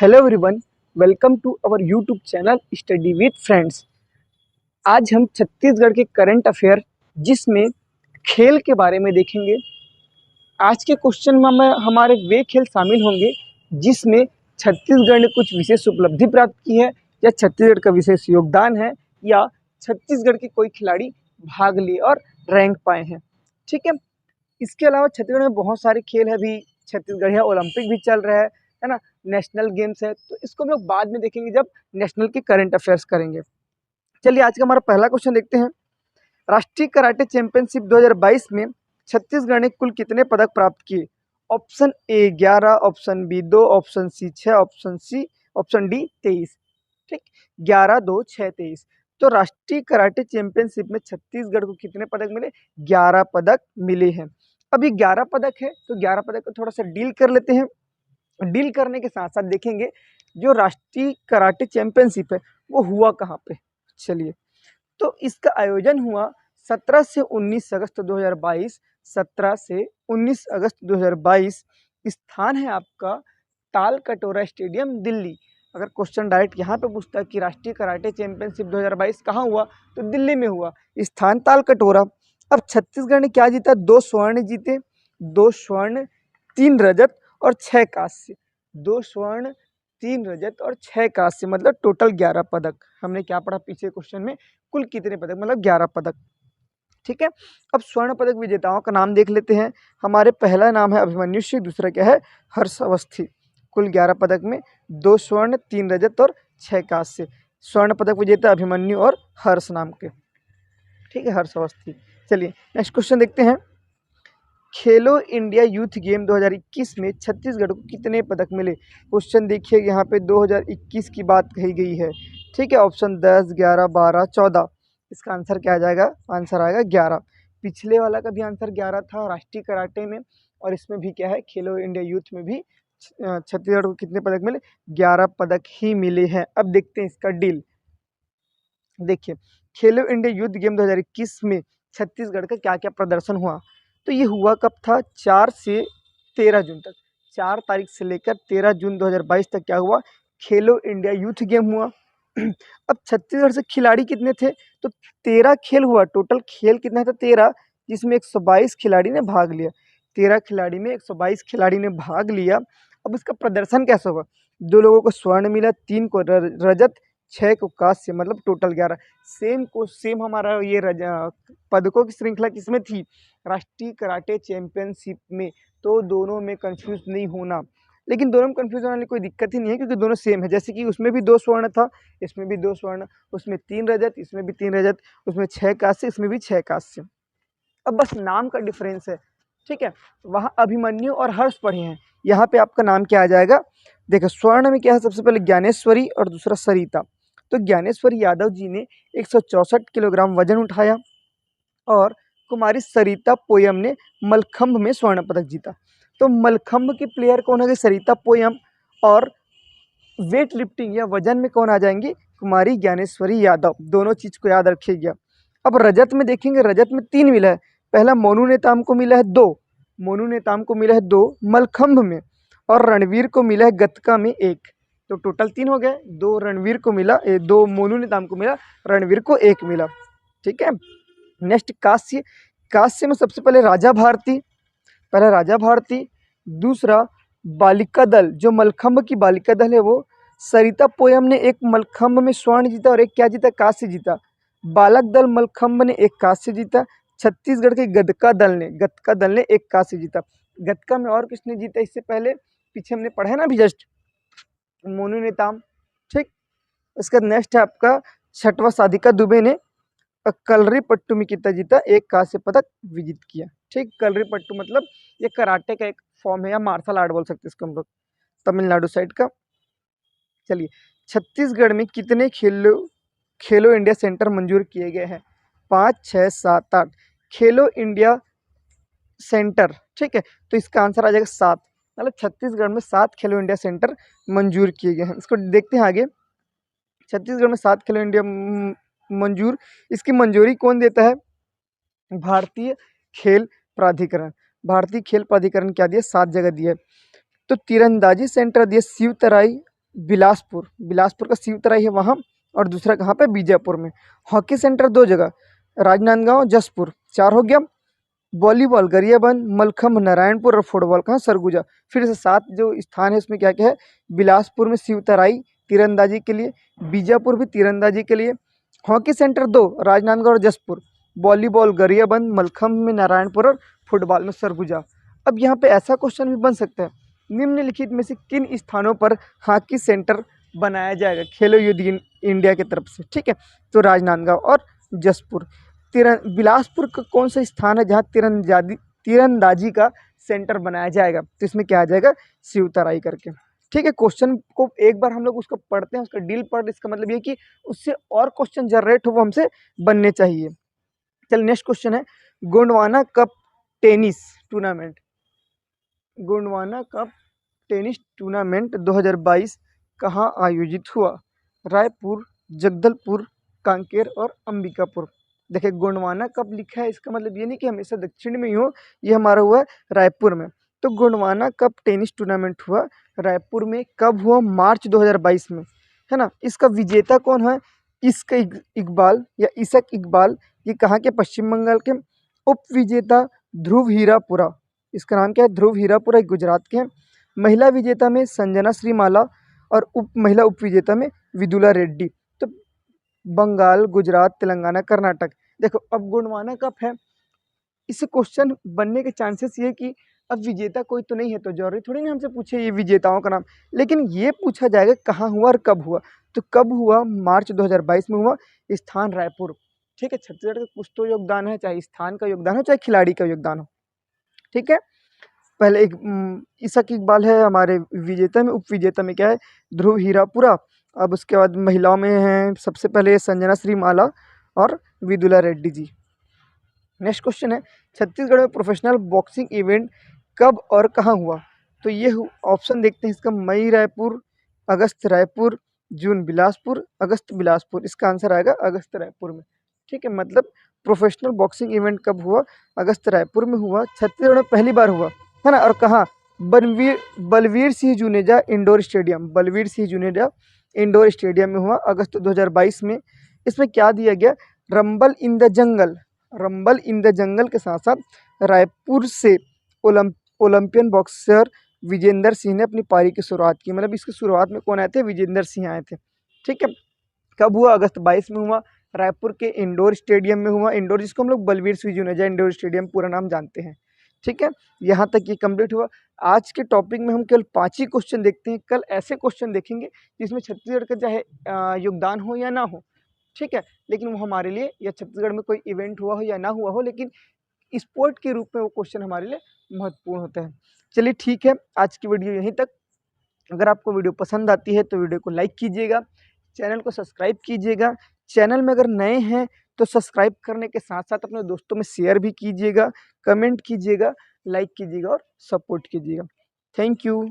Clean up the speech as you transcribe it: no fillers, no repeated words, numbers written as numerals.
Hello everyone, welcome to our YouTube channel study with friends. आज हम छत्तीसगढ़ के current affair जिसमें खेल के बारे में देखेंगे। आज के क्वेश्चन में हमारे वे खेल शामिल होंगे जिसमें छत्तीसगढ़ ने कुछ विशेष उपलब्धि प्राप्त की है, या छत्तीसगढ़ का विशेष योगदान है, या छत्तीसगढ़ के कोई खिलाड़ी भाग लिए और रैंक पाए हैं। ठीक है। इसके अलावा छत्तीसगढ़ में बहुत सारे खेल है, अभी छत्तीसगढ़ ओलंपिक भी चल रहा है ना, नेशनल गेम्स है, तो इसको हम लोग बाद में देखेंगे जब नेशनल के करंट अफेयर्स करेंगे। चलिए आज का हमारा पहला क्वेश्चन देखते हैं। राष्ट्रीय कराटे चैंपियनशिप 2022 में छत्तीसगढ़ ने कुल कितने पदक प्राप्त किए? Option A 11, option B 2, option C 6, option D 23। ठीक, 11, 2, 6, 23। तो राष्ट्रीय कराटे चैंपियनशिप में छत्तीसगढ़ को कितने पदक मिले? 11 पदक मिले हैं। अभी 11 पदक है तो 11 पदक को थोड़ा सा डील कर लेते हैं। डील करने के साथ साथ देखेंगे जो राष्ट्रीय कराटे चैंपियनशिप है वो हुआ कहाँ पे। चलिए, तो इसका आयोजन हुआ 17 से 19 अगस्त 2022। 17 से 19 अगस्त 2022। स्थान है आपका ताल कटोरा स्टेडियम, दिल्ली। अगर क्वेश्चन डायरेक्ट यहाँ पे पूछता है कि राष्ट्रीय कराटे चैंपियनशिप 2022 कहाँ हुआ, तो दिल्ली में हुआ, स्थान ताल कटोरा। अब छत्तीसगढ़ ने क्या जीता? 2 स्वर्ण जीते, 2 स्वर्ण, 3 रजत और 6 कांस्य। 2 स्वर्ण, 3 रजत और 6 कांस्य, मतलब टोटल 11 पदक। हमने क्या पढ़ा पीछे क्वेश्चन में? कुल कितने पदक, मतलब 11 पदक। ठीक है। अब स्वर्ण पदक विजेताओं का नाम देख लेते हैं। हमारे पहला नाम है अभिमन्यु सिंह, दूसरा क्या है? हर्ष अवस्थी। कुल 11 पदक में 2 स्वर्ण, 3 रजत और 6 कांस्य। स्वर्ण पदक विजेता अभिमन्यु और हर्ष नाम के। ठीक है, हर्ष अवस्थी। चलिए नेक्स्ट क्वेश्चन देखते हैं। खेलो इंडिया यूथ गेम 2021 में छत्तीसगढ़ को कितने पदक मिले? क्वेश्चन देखिए, यहाँ पे 2021 की बात कही गई है। ठीक है, ऑप्शन 10, 11, 12, 14। इसका आंसर क्या आ जाएगा? आंसर आएगा 11। पिछले वाला का भी आंसर 11 था राष्ट्रीय कराटे में, और इसमें भी क्या है, खेलो इंडिया यूथ में भी छत्तीसगढ़ को कितने पदक मिले? 11 पदक ही मिले हैं। अब देखते हैं इसका डील। देखिए, खेलो इंडिया यूथ गेम 2021 में छत्तीसगढ़ का क्या क्या प्रदर्शन हुआ, तो ये हुआ कब था? 4 से 13 जून तक। 4 तारीख से लेकर 13 जून 2022 तक क्या हुआ? खेलो इंडिया यूथ गेम हुआ। अब छत्तीसगढ़ से खिलाड़ी कितने थे? तो 13 खेल हुआ। टोटल खेल कितना था? 13, जिसमें 122 खिलाड़ी ने भाग लिया। 13 खिलाड़ी में 122 खिलाड़ी ने भाग लिया। अब इसका प्रदर्शन कैसा हुआ? 2 लोगों को स्वर्ण मिला, 3 को रजत, 6 को कांस्य, मतलब टोटल 11। सेम हमारा ये पदकों की श्रृंखला किसमें थी? राष्ट्रीय कराटे चैंपियनशिप में। तो दोनों में कंफ्यूज नहीं होना, लेकिन दोनों में कंफ्यूज होने वाली कोई दिक्कत ही नहीं है, क्योंकि दोनों सेम है। जैसे कि उसमें भी 2 स्वर्ण था, इसमें भी 2 स्वर्ण, उसमें 3 रजत, इसमें भी 3 रजत, उसमें 6 कांस्य, इसमें भी 6 कांस्य। अब बस नाम का डिफरेंस है। ठीक है, वहाँ अभिमन्यु और हर्ष पढ़े हैं, यहाँ पे आपका नाम क्या आ जाएगा? देखो, स्वर्ण में क्या है? सबसे पहले ज्ञानेश्वरी और दूसरा सरिता। तो ज्ञानेश्वरी यादव जी ने 164 किलोग्राम वजन उठाया, और कुमारी सरिता पोयम ने मलखंभ में स्वर्ण पदक जीता। तो मलखंभ के प्लेयर कौन हो गए? सरिता पोयम। और वेट लिफ्टिंग या वजन में कौन आ जाएंगी? कुमारी ज्ञानेश्वरी यादव। दोनों चीज को याद रखिएगा। अब रजत में देखेंगे, रजत में 3 मिला है। पहला मोनू नेताम को मिला है 2, मोनू नेताम को मिला है 2 मलखंभ में, और रणवीर को मिला है गतका में 1। तो टोटल 3 हो गए। 2 रणवीर को मिला, 2 मोनू नेताम को मिला, रणवीर को 1 मिला। ठीक है। नेक्स्ट कांस्य। कांस्य में सबसे पहले राजा भारती, पहला राजा भारती। दूसरा बालिका दल, जो मलखंभ की बालिका दल है वो। सरिता पोयम ने 1 मलखंभ में स्वर्ण जीता और 1 क्या जीता? कांस्य जीता। बालक दल मलखंभ ने 1 कांस्य जीता। छत्तीसगढ़ के गतका दल ने 1 कांस्य जीता। गतका में और किसने जीता इससे पहले? पीछे हमने पढ़ा है ना अभी जस्ट, मोनू नेताम। ठीक। इसका नेक्स्ट है आपका 6वां साधिका दुबे ने कलरी पट्टू में कितना जीता? 1 कांस्य पदक विजित किया। ठीक, कलरी पट्टू मतलब ये कराटे का एक फॉर्म है, या मार्शल आर्ट बोल सकते हैं इसको हम लोग, तमिलनाडु साइड का। चलिए, छत्तीसगढ़ में कितने खेलो इंडिया सेंटर मंजूर किए गए हैं? 5, 6, 7, 8 खेलो इंडिया सेंटर। ठीक है, तो इसका आंसर आ जाएगा 7। मतलब छत्तीसगढ़ में 7 खेलो इंडिया सेंटर मंजूर किए गए हैं। इसको देखते हैं आगे। छत्तीसगढ़ में 7 खेलो इंडिया मंजूर, इसकी मंजूरी कौन देता है? भारतीय खेल प्राधिकरण। भारतीय खेल प्राधिकरण क्या दिया? 7 जगह दिए। तो तीरंदाजी सेंटर दिए शिवतराई, बिलासपुर, बिलासपुर का शिवतराई है वहाँ, और दूसरा कहाँ पे, बीजापुर में। हॉकी सेंटर 2 जगह, राजनांदगांव, जसपुर, 4 हो गया। वॉलीबॉल गरियाबंद, मलखम्ब नारायणपुर, और फुटबॉल कहाँ, सरगुजा। फिर से 7 जो स्थान है उसमें क्या क्या है, बिलासपुर में शिवतराई तीरंदाजी के लिए, बीजापुर भी तीरंदाजी के लिए, हॉकी सेंटर 2 राजनांदगांव और जसपुर, वॉलीबॉल गरियाबंद, मलखम्ब में नारायणपुर और फुटबॉल में सरगुजा। अब यहाँ पे ऐसा क्वेश्चन भी बन सकता है, निम्नलिखित में से किन स्थानों पर हॉकी सेंटर बनाया जाएगा खेलो युद्ध इंडिया की तरफ से, ठीक है। तो राजनांदगांव और जसपुर। बिलासपुर का कौन सा स्थान है जहाँ तीरंदाजी का सेंटर बनाया जाएगा, तो इसमें क्या आ जाएगा, शिवतराई करके, ठीक है। क्वेश्चन को एक बार हम लोग उसको पढ़ते हैं, उसका डील पढ़, इसका मतलब ये कि उससे और क्वेश्चन जनरेट हो वो हमसे बनने चाहिए। चल नेक्स्ट क्वेश्चन है, Gondwana cup tennis tournament, Gondwana cup tennis tournament 2022 कहाँ आयोजित हुआ, रायपुर, जगदलपुर, कांकेर और अंबिकापुर। देखिए गोंडवाना कब लिखा है, इसका मतलब ये नहीं कि हमेशा दक्षिण में ही हो, ये हमारा हुआ है रायपुर में। तो गोंडवाना कप टेनिस टूर्नामेंट हुआ रायपुर में, कब हुआ, मार्च 2022 में, है ना। इसका विजेता कौन है, इकबाल या इसक इकबाल, ये कहाँ के, पश्चिम बंगाल के। उप विजेता ध्रुव हीरापुरा, इसका नाम क्या है, ध्रुव हीरापुरा, गुजरात के हैं। महिला विजेता में संजना श्रीमाला, और महिला उप विजेता में विदुला रेड्डी। तो बंगाल, गुजरात, तेलंगाना, कर्नाटक। देखो अब गोंडवाना कप है, इससे क्वेश्चन बनने के चांसेस ये कि अब विजेता कोई तो नहीं है, तो जरूरी थोड़ी ना हमसे पूछे ये विजेताओं का नाम, लेकिन ये पूछा जाएगा कहाँ हुआ और कब हुआ। तो कब हुआ, मार्च 2022 में हुआ, स्थान रायपुर, ठीक है। छत्तीसगढ़ का कुछ तो योगदान है, चाहे स्थान का योगदान हो चाहे खिलाड़ी का योगदान हो, ठीक है। पहले एक इसक इकबाल है हमारे विजेता में, उप विजेता में क्या है, ध्रुव हीरापुरा। अब उसके बाद महिलाओं में हैं सबसे पहले संजना श्रीमाला और विदुला रेड्डी जी। नेक्स्ट क्वेश्चन है, छत्तीसगढ़ में प्रोफेशनल बॉक्सिंग इवेंट कब और कहाँ हुआ, तो ये ऑप्शन देखते हैं इसका, मई रायपुर, अगस्त रायपुर, जून बिलासपुर, अगस्त बिलासपुर। इसका आंसर आएगा अगस्त रायपुर में, ठीक है। मतलब प्रोफेशनल बॉक्सिंग इवेंट कब हुआ, अगस्त रायपुर में हुआ, छत्तीसगढ़ में पहली बार हुआ, है ना। और कहाँ, Balbir Singh Juneja indoor stadium, Balbir Singh Juneja indoor stadium में हुआ अगस्त 2022 में। इसमें क्या दिया गया, rumble in the jungle, rumble in the jungle के साथ साथ रायपुर से ओलंपियन बॉक्सर विजेंदर सिंह ने अपनी पारी की शुरुआत की। मतलब इसकी शुरुआत में कौन आए थे, विजेंदर सिंह आए थे, ठीक है। कब हुआ, अगस्त 22 में हुआ, रायपुर के इंडोर स्टेडियम में हुआ, इंडोर जिसको हम लोग बलवीर सिंह जुनेजा इंडोर स्टेडियम पूरा नाम जानते हैं, ठीक है। यहाँ तक ये कंप्लीट हुआ। आज के टॉपिक में हम केवल 5 ही क्वेश्चन देखते हैं, कल ऐसे क्वेश्चन देखेंगे जिसमें छत्तीसगढ़ का चाहे योगदान हो या ना हो, ठीक है, लेकिन वो हमारे लिए, या छत्तीसगढ़ में कोई इवेंट हुआ हो या ना हुआ हो, लेकिन स्पोर्ट के रूप में वो क्वेश्चन हमारे लिए महत्वपूर्ण होता है। चलिए ठीक है, आज की वीडियो यहीं तक। अगर आपको वीडियो पसंद आती है तो वीडियो को लाइक कीजिएगा, चैनल को सब्सक्राइब कीजिएगा। चैनल में अगर नए हैं तो सब्सक्राइब करने के साथ साथ अपने दोस्तों में शेयर भी कीजिएगा, कमेंट कीजिएगा, लाइक कीजिएगा और सपोर्ट कीजिएगा। Thank you.